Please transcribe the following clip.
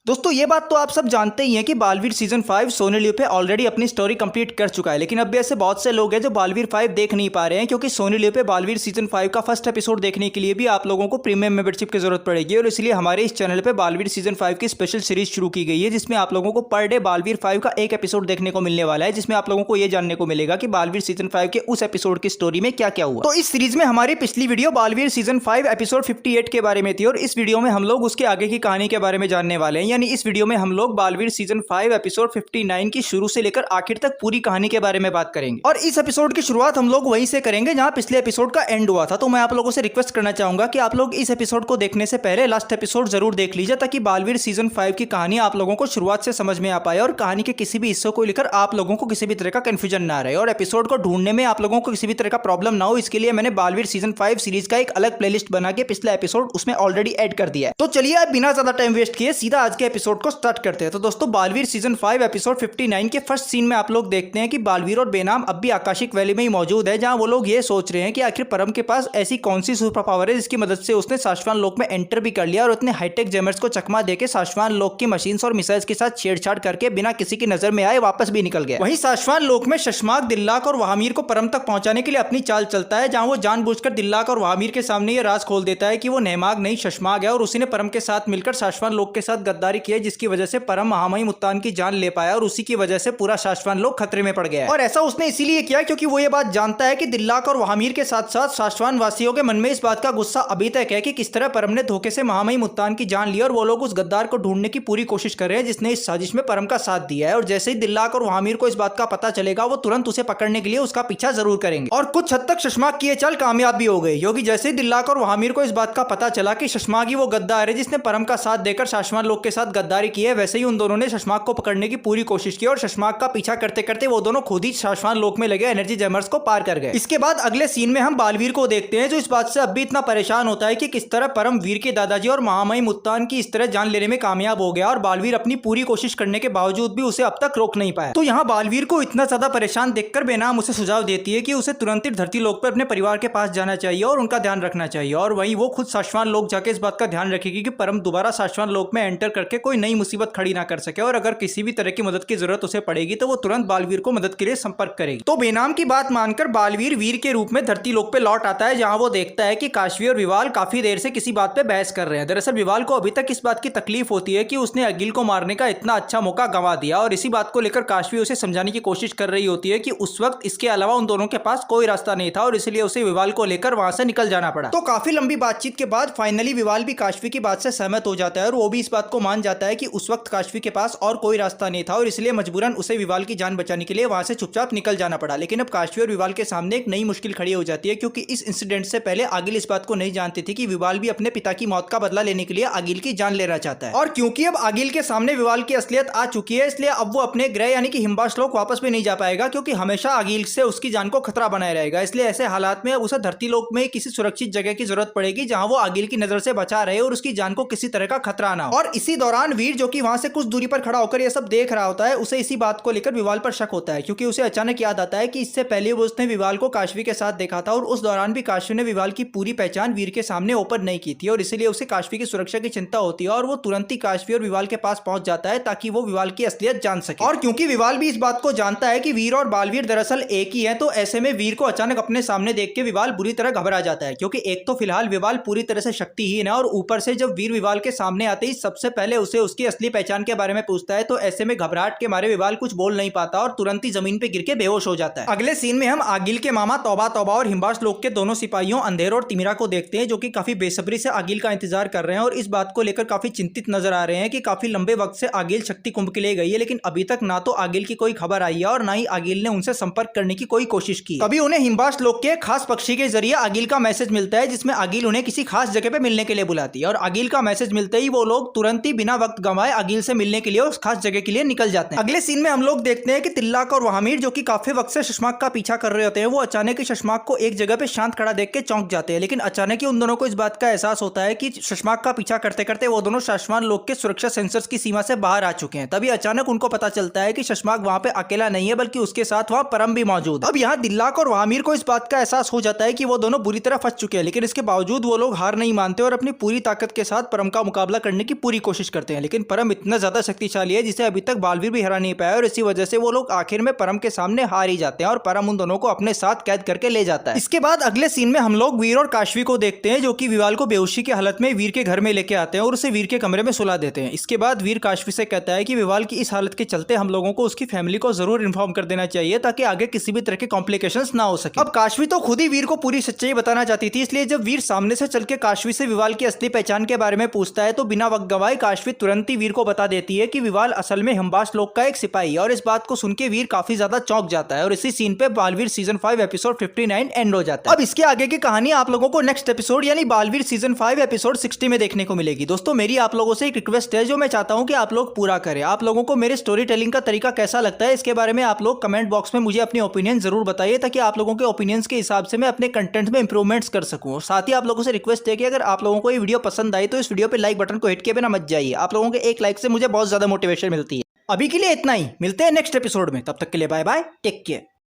दोस्तों ये बात तो आप सब जानते ही हैं कि बालवीर सीजन 5 सोनी लिव पे ऑलरेडी अपनी स्टोरी कंप्लीट कर चुका है। लेकिन अब भी ऐसे बहुत से लोग हैं जो बालवीर 5 देख नहीं पा रहे हैं, क्योंकि सोनी लिव पे बालवीर सीजन 5 का फर्स्ट एपिसोड देखने के लिए भी आप लोगों को प्रीमियम मेंबरशिप की जरूरत पड़ेगी। और इसलिए हमारे इस चैनल पे बालवीर सीजन 5 की स्पेशल सीरीज शुरू की गई है, जिसमें आप लोगों को पर डे बालवीर 5 का एक एपिसोड देखने को मिलने वाला है, जिसमें आप लोगों को यह जानने को मिलेगा कि बालवीर सीजन 5 के उस एपिसोड की स्टोरी में क्या क्या हुआ। तो इस सीरीज में हमारी पिछली वीडियो बालवीर सीजन 5 एपिसोड 58 के बारे में थी, और इस वीडियो में हम लोग उसके आगे की कहानी के बारे में जानने वाले हैं। यानी इस वीडियो में हम लोग बालवीर सीजन 5 एपिसोड 59 की शुरू से लेकर आखिर तक पूरी कहानी के बारे में बात करेंगे। और इस एपिसोड की शुरुआत हम लोग वहीं से करेंगे जहां पिछले एपिसोड का एंड हुआ था। तो मैं आप लोगों से रिक्वेस्ट करना चाहूंगा कि आप लोग इस एपिसोड को देखने से पहले लास्ट एपिसोड जरूर देख लीजिए, ताकि बालवीर सीजन 5 की कहानी आप लोगों को शुरुआत से समझ में आ पाए और कहानी के किसी भी हिस्से को लेकर आप लोगों को किसी भी तरह का कंफ्यूजन ना रहे, और एपिसोड को ढूंढने में आप लोगों को किसी भी तरह का प्रॉब्लम ना हो। इसके लिए मैंने बालवीर सीजन 5 सीरीज का एक अलग प्लेलिस्ट बना के पिछला एपिसोड उसमें ऑलरेडी ऐड कर दिया है। तो चलिए अब बिना ज्यादा टाइम वेस्ट किए सीधा आज के एपिसोड को स्टार्ट करते हैं। तो दोस्तों बालवीर सीजन 5 एपिसोड 59 के फर्स्ट सीन में आप लोग देखते हैं कि बालवीर और बेनाम अब भी आकाशिक वैली में ही मौजूद है, जहां वो लोग ये सोच रहे हैं कि आखिर परम के पास ऐसी कौन सी सुपर पावर है जिसकी मदद से उसने शाश्वत लोक में एंटर भी कर लिया और इतने हाईटेक जेमर्स को चकमा देके शाश्वत लोक की मशीन्स और मिसाइल्स के साथ छेड़छाड़ करके बिना किसी की नजर में आए वापस भी निकल गया। वहीं शाश्वत लोक में शशमाक, दिल्लाक और वहामीर को परम तक पहुंचाने के लिए अपनी चाल चलता है, जहां वो जानबूझकर दिल्लाक और वहामीर के सामने ये राज खोल देता है कि वो नेमाग नहीं शशमाक है, और उसी ने परम के साथ मिलकर शाश्वत लोक के साथ गद्दारी की है, जिसकी वजह से परम महामहिम मुत्तान की जान ले पाया और उसी की वजह से पूरा शाश्वत लोक खतरे में पड़ गया है। और ऐसा उसने इसीलिए किया क्योंकि वो ये बात जानता है कि दिल्लाक और वहामीर के साथ साथ शाश्वत वासियों के मन में इस बात का गुस्सा अभी तक है कि किस तरह परम ने धोखे से महामहिम मुत्तान की जान ली, और वो लोग उस गद्दार को ढूंढने की पूरी कोशिश कर रहे हैं जिसने इस साजिश में परम का साथ दिया है। और जैसे ही दिल्लाक और वहामीर को इस बात का पता चलेगा, वो तुरंत उसे पकड़ने के लिए उसका पीछा जरूर करेंगे। और कुछ हद तक शशमाक की ये चाल कामयाब भी हो गई, क्योंकि जैसे ही दिल्लाक और वहामीर को इस बात का पता चला कि शशमाक ही वो गद्दार है जिसने परम का साथ देकर शाश्वत लोक के साथ गद्दारी की है, वैसे ही उन दोनों ने शशमाक को पकड़ने की पूरी कोशिश की, और शशमाक का पीछा करते करते वो दोनों खुद ही शाश्वत लोक में लगे एनर्जी जैमर्स को पार कर गए। इसके बाद अगले सीन में हम बालवीर को देखते हैं, जो इस बात से अब भी इतना परेशान होता है कि किस तरह परम वीर के दादाजी और महामहिम मुत्तान की इस तरह जान लेने में कामयाब हो गया, और बालवीर अपनी पूरी कोशिश करने के बावजूद भी उसे अब तक रोक नहीं पाया। तो यहाँ बालवीर को इतना ज्यादा परेशान देखकर बेनाम उसे सुझाव देती है कि उसे तुरंत ही धरती लोक पर अपने परिवार के पास जाना चाहिए और उनका ध्यान रखना चाहिए, और वहीं वो खुद शाश्वत लोक जाके इस बात का ध्यान रखेगी कि परम दोबारा शाश्वत लोक में एंटर करके कोई नई मुसीबत खड़ी ना कर सके, और अगर किसी भी तरह की मदद की जरूरत उसे पड़ेगी तो वो तुरंत बालवीर को मदद के लिए संपर्क करेगी। तो बेनाम की बात मानकर बालवीर वीर के रूप में धरती लोक पे लौट आता है, जहां वो देखता है कि काशवी और विवाल काफी देर से किसी बात पे बहस कर रहे हैं। दरअसल विवाल को अभी तक इस बात की तकलीफ होती है कि उसने अगिल को मारने का इतना अच्छा मौका गंवा दिया, और इसी बात को लेकर काशवी उसे समझाने की कोशिश कर रही होती है कि उस वक्त इसके अलावा उन दोनों के पास कोई रास्ता नहीं था, और इसलिए उसे विवाल को लेकर वहां से निकल जाना पड़ा। तो काफी लंबी बातचीत के बाद फाइनली विवाल भी काशवी की बात से सहमत हो जाता है, और वो भी इस बात को मान जाता है कि उस वक्त काशवी के पास और कोई रास्ता नहीं था, और इसलिए मजबूरन उसे विवाल की जान बचाने के लिए वहां से चुपचाप निकल जाना पड़ा। लेकिन अब काशवी और विवाल के सामने एक नई मुश्किल खड़ी हो जाती है, क्योंकि इस इंसिडेंट से पहले आगिल इस बात को नहीं जानती थी कि विवाल भी अपने पिता की मौत का बदला लेने के लिए आगिल की जान लेना चाहता है। और क्योंकि अब आगिल के सामने विवाल की असलियत आ चुकी है, इसलिए अब वो अपने ग्रह यानी कि हिम्बाश लोक वापस भी नहीं जा पाएगा, क्योंकि हमेशा आगिल से उसकी जान को खतरा बनाए रहेगा। इसलिए ऐसे हालात में अब उसे धरती लोक में किसी सुरक्षित जगह की जरूरत पड़ेगी, जहां वो आगिल की नजर से बचा रहे और उसकी जान को किसी तरह का खतरा ना हो। और इसी दौरान वीर, जो कि वहां से कुछ दूरी पर खड़ा होकर यह सब देख रहा होता है, उसे इसी बात को लेकर विवाल पर शक होता है, क्योंकि उसे अचानक याद आता है कि इससे पहले वो उसने विवाल को काशवी के साथ देखा था, और उस दौरान भी काशवी ने विवाल की पूरी पहचान वीर के सामने ओपन नहीं की थी, और इसलिए उसे काशवी की सुरक्षा की चिंता होती है, और वो तुरंत ही काशवी और विवाल के पास पहुंच जाता है ताकि वो विवाल की असलियत जान सके। और क्योंकि विवाल भी इस बात को जानता है कि वीर और बालवीर दरअसल एक ही है, तो ऐसे में वीर को अचानक अपने सामने देख के विवाल बुरी तरह घबरा जाता है, क्योंकि एक तो फिलहाल विवाल पूरी तरह से शक्तिहीन है, और ऊपर से जब वीर विवाल के सामने आते ही सबसे पहले उसे उसकी असली पहचान के बारे में पूछता है, तो ऐसे में घबराहट के मारे विवाल कुछ बोल नहीं पाता और तुरंत ही जमीन पे गिर के बेहोश हो जाता है। अगले सीन में हम आगिल के मामा तौबा तौबा और हिम्बाश लोक के दोनों सिपाहियों अंधेर और तिमिरा को देखते हैं, जो कि काफी बेसब्री से आगिल का इंतजार कर रहे हैं, और इस बात को लेकर काफी चिंतित नजर आ रहे हैं कि काफी लंबे वक्त से आगिल शक्ति कुंभ के लिए गई है, लेकिन अभी तक ना तो आगिल की कोई खबर आई है और ना ही आगिल ने उनसे संपर्क करने की कोई कोशिश की। तभी उन्हें हिम्बाश लोक के खास पक्षी के जरिए आगिल का मैसेज मिलता है, जिसमें आगिल उन्हें किसी खास जगह पे मिलने के लिए बुलाती है, और आगिल का मैसेज मिलते ही वो लोग तुरंत ही बिना वक्त गंवाए आगिल से मिलने के लिए उस खास जगह के लिए निकल जाते हैं। अगले सीन में हम लोग देखते हैं कि तिल्लाक और वहामीर, जो कि काफी वक्त से शशमाक का पीछा कर रहे होते हैं, वो अचानक ही शशमाक को एक जगह पे शांत खड़ा देख के चौंक जाते हैं। लेकिन अचानक ही उन दोनों को इस बात का एहसास होता है कि शशमाक का पीछा करते करते वो दोनों शाश्वत लोक के सुरक्षा सेंसर्स की सीमा से बाहर आ चुके हैं। तभी अचानक उनको पता चलता है कि शशमाक वहां पे अकेला नहीं है, बल्कि उसके साथ वहां परम भी मौजूद है। अब यहाँ दिल्लाक और वहामीर को इस बात का एहसास हो जाता है कि वो दोनों बुरी तरह फंस चुके हैं, लेकिन इसके बावजूद वो लोग हार नहीं मानते और अपनी पूरी ताकत के साथ परम का मुकाबला करने की पूरी कोशिश करते हैं, लेकिन परम इतना ज्यादा शक्तिशाली है जिसे अभी तक बालवीर भी हरा नहीं पाया और इसी वजह से वो लोग आखिर में परम के सामने हार ही जाते हैं और परम उन दोनों को अपने साथ कैद करके ले जाता है। इसके बाद अगले सीन में हम लोग वीर और काशवी को देखते हैं जो कि विवाल को बेहोशी की हालत में वीर के घर में लेके आते हैं और उसे वीर के कमरे में सुला देते हैं। इसके बाद वीर काशवी से कहता है कि विवाल की इस हालत के चलते हम लोगों को उसकी फैमिली को जरूर इन्फॉर्म कर देना चाहिए ताकि आगे किसी भी तरह के कॉम्प्लिकेशंस ना हो सके। अब काशवी तो खुद ही वीर को पूरी सच्चाई बताना चाहती थी, इसलिए जब वीर सामने से चल के काशवी से विवाल की असली पहचान के बारे में पूछता है तो बिना वक्त गवाए काशवी तुरंत ही वीर को बता देती है कि विवाल असल में हिमबास लोक का एक सिपाही है। और इस बात को सुन के वीर काफी ज्यादा चौंक जाता है और इसी सीन पे बालवीर सीजन 5 एपिसोड 59 एंड हो जाता है। अब इसके आगे की कहानी आप लोगों को नेक्स्ट एपिसोड यानी बालवीर सीजन 5 एपिसोड 60 में देखने को मिलेगी। दोस्तों मेरी आप लोगों से एक रिक्वेस्ट है जो मैं चाहता हूं कि आप लोग पूरा करें। आप लोगों को मेरे स्टोरी टेलिंग का तरीका कैसा लगता है इसके बारे में आप लोग कमेंट बॉक्स में मुझे अपनी ओपिनियन जरूर बताइए ताकि आप लोगों के ओपिनियंस के हिसाब से मैं अपने कंटेंट में इंप्रूवमेंट्स कर सकूं। साथ ही आप लोगों से रिक्वेस्ट है कि अगर आप लोगों को ये वीडियो पसंद आई तो इस वीडियो पे लाइक बटन को हिट किए बिना मत जाइए। आप लोगों के एक लाइक से मुझे बहुत ज्यादा मोटिवेशन मिलती है। अभी के लिए इतना ही, मिलते हैं नेक्स्ट एपिसोड में, तब तक के लिए बाय बाय, टेक केयर।